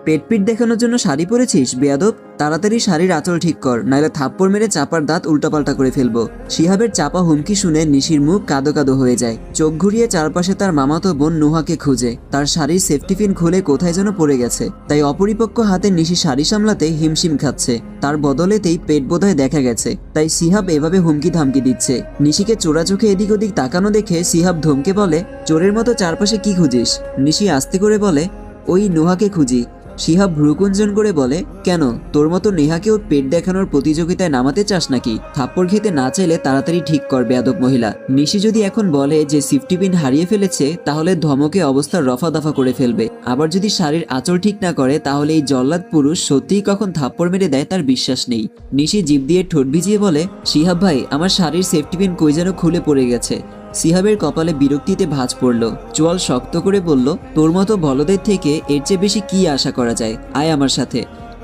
পেট পিট দেখানোর জন্য শাড়ি পরেছিস বেয়াদব? তাড়াতাড়ি শাড়ির আঁচল ঠিক কর, নাহলে থাপ্পড় মেরে চাপার দাঁত উল্টাপাল্টা করে ফেলবো। শিহাবের চাপা হুমকি শুনে নিশির মুখ কাদো কাদো হয়ে যায়। চোখ ঘুরিয়ে চারপাশে তার মামাতো বোন নুহাকে খুঁজে। তার শাড়ির সেফটি পিন খুলে কোথায় যেন পড়ে গেছে, তাই অপরিপক্ক হাতে নিশি শাড়ি সামলাতে হিমশিম খাচ্ছে। তার বদলেতেই পেট বোধহয় দেখা গেছে, তাই সিহাব এভাবে হুমকি ধামকি দিচ্ছে। নিশিকে চোরা চোখে এদিক ওদিক তাকানো দেখে সিহাব ধমকে বলে, চোরের মতো চারপাশে কি খুঁজিস? নিশি আস্তে করে বলে, ওই নুহাকে খুঁজি। শিহাব ভ্রুকুঞ্জন করে বলে, কেন, তোর মতো নেহাকেও পেট দেখানোর প্রতিযোগিতায় নামাতে চাস নাকি? থাপ্পড় খেতে না চাইলে তাড়াতাড়ি ঠিক কর বেয়াদব মহিলা। নিশি যদি এখন বলে যে সেফটি পিন হারিয়ে ফেলেছে, তাহলে ধমকে অবস্থা রফা দফা করে ফেলবে। আবার যদি শাড়ির আঁচল ঠিক না করে, তাহলে এই জল্লাদ পুরুষ সত্যিই কখন থাপ্পড় মেরে দেয় তার বিশ্বাস নেই। নিশি জিভ দিয়ে ঠোঁট ভিজিয়ে বলে, শিহাব ভাই, আমার শাড়ির সেফটি পিন কই যেন খুলে পড়ে গেছে। সিহাবের কপালে বিরক্তিতে ভাঁজ পড়ল। চোয়াল শক্ত করে বলল, তোর মতো বলদের থেকে এর চেয়ে বেশি কি আশা করা যায়? আয় আমার সাথে।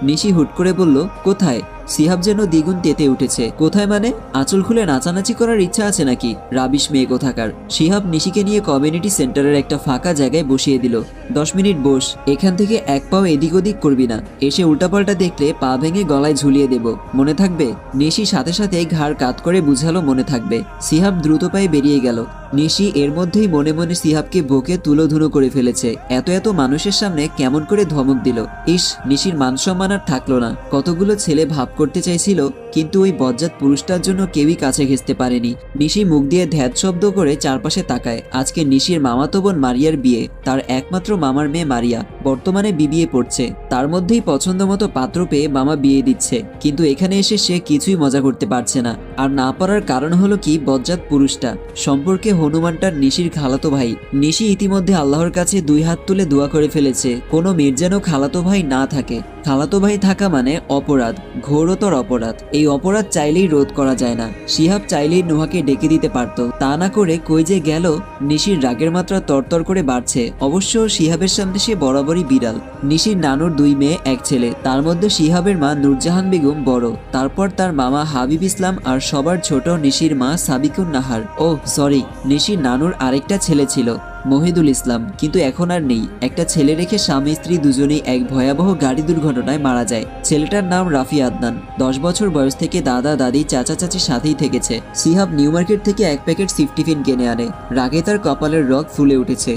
নিশি হুট করে বলল, কোথায়? সিহাব যেন দ্বিগুণ তেতে উঠেছে। কোথায় মানে? আঁচল খুলে নাচানাচি করার ইচ্ছা আছে নাকি? রাবিশ মেয়ে কোথাকার। সিহাব নিশিকে নিয়ে কমিউনিটি সেন্টারের একটা ফাঁকা জায়গায় বসিয়ে দিল। 10 মিনিট বস, এখান থেকে এক পাও এদিক ওদিক করবি না। এসে উল্টাপাল্টা দেখলে পা ভেঙে গলায় ঝুলিয়ে দেব, মনে থাকবে? নিশি সাথে সাথে ঘাড় কাত করে বুঝালো, মনে থাকবে। সিহাব দ্রুত পায়ে বেরিয়ে গেল। নিশি এর মধ্যেই মনে মনে সিহাবকে বুকে তুলোধুনো করে ফেলেছে। এত এত মানুষের সামনে কেমন করে ধমক দিল। ইস, নিশির মান সম্মান আর থাকলো না। কতগুলো ছেলে ভাব করতে চাইছিল, কিন্তু ওই বজ্জাত পুরুষটার জন্য কেউই কাছে ঘেঁচতে পারেনি। নিশি মুখ দিয়ে ধ্যাত শব্দ করে চারপাশে তাকায়। আজকে নিশির মামাতো বোন মারিয়ার বিয়ে। তার একমাত্র মামার মেয়ে মারিয়া বর্তমানে বিবিএ পড়ছে। তার মধ্যেই পছন্দ মতো পাত্র পেয়ে মামা বিয়ে দিচ্ছে, কিন্তু এখানে এসে সে কিছুই মজা করতে পারছে না। আর না পারার কারণ হলো কি, বজ্জাত পুরুষটা সম্পর্কে হনুমানটার নিশির খালাতো ভাই। নিশি ইতিমধ্যে আল্লাহর কাছে 2 হাত তুলে দোয়া করে ফেলেছে, কোনো মেয়ের যেন খালাতো ভাই না থাকে। খালাতো ভাই থাকা মানে অপরাধ, ঘোরতর অপরাধ। এই অপরাধ চাইলেই রোধ করা যায় না। শিহাব চাইলেই নুহাকে ডেকে দিতে পারত, তা না করে কই যে গেল। নিশির রাগের মাত্রা তরতর করে বাড়ছে। অবশ্য শিহাবের সামনে সে বরাবরই বিড়াল। নিশির নানুর 2 মেয়ে 1 ছেলে, তার মধ্যে শিহাবের মা নূরজাহান বেগম বড়, তারপর তার মামা হাবিব ইসলাম, আর সবার ছোট নিশির মা সাবিকুন নাহার। ও সরি, নিশির নানুর আরেকটা ছেলে ছিল, মহিদুল ইসলাম, কিন্তু এখন আর নেই। একটা ছেলে রেখে স্বামী স্ত্রী দুজনেই এক ভয়াবহ গাড়ি দুর্ঘটনায় মারা যায়। ছেলেটার নাম রাফি আদনান। 10 বছর বয়স থেকে দাদা দাদি চাচা চাচির সাথেই থেকেছে। সিহাব নিউ মার্কেট থেকে 1 প্যাকেট সেফটি পিন কিনে আনে। রাগে তার কপালের রগ ফুলে উঠেছে।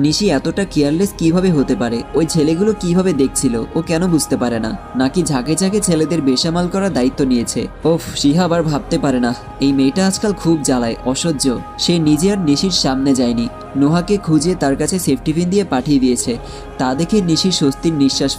নিশি এতটা কেয়ারলেস কিভাবে হতে পারে? ওই ছেলেগুলো কিভাবে দেখছিল ও কেন বুঝতে পারে না? নাকি ঝাঁকে ঝাঁকে ছেলেদের বেসামাল করার দায়িত্ব নিয়েছে? ওফ, সিহাব আর ভাবতে পারে না। এই মেয়েটা আজকাল খুব জ্বালায়, অসহ্য। সে নিজে আর নিশির সামনে যায়নি, নোহাকে খুঁজে তার কাছে সেফটি পিন দিয়ে পাঠিয়ে দিয়েছে। তা দেখে নিশি স্বস্তির নিঃশ্বাস ফেলে।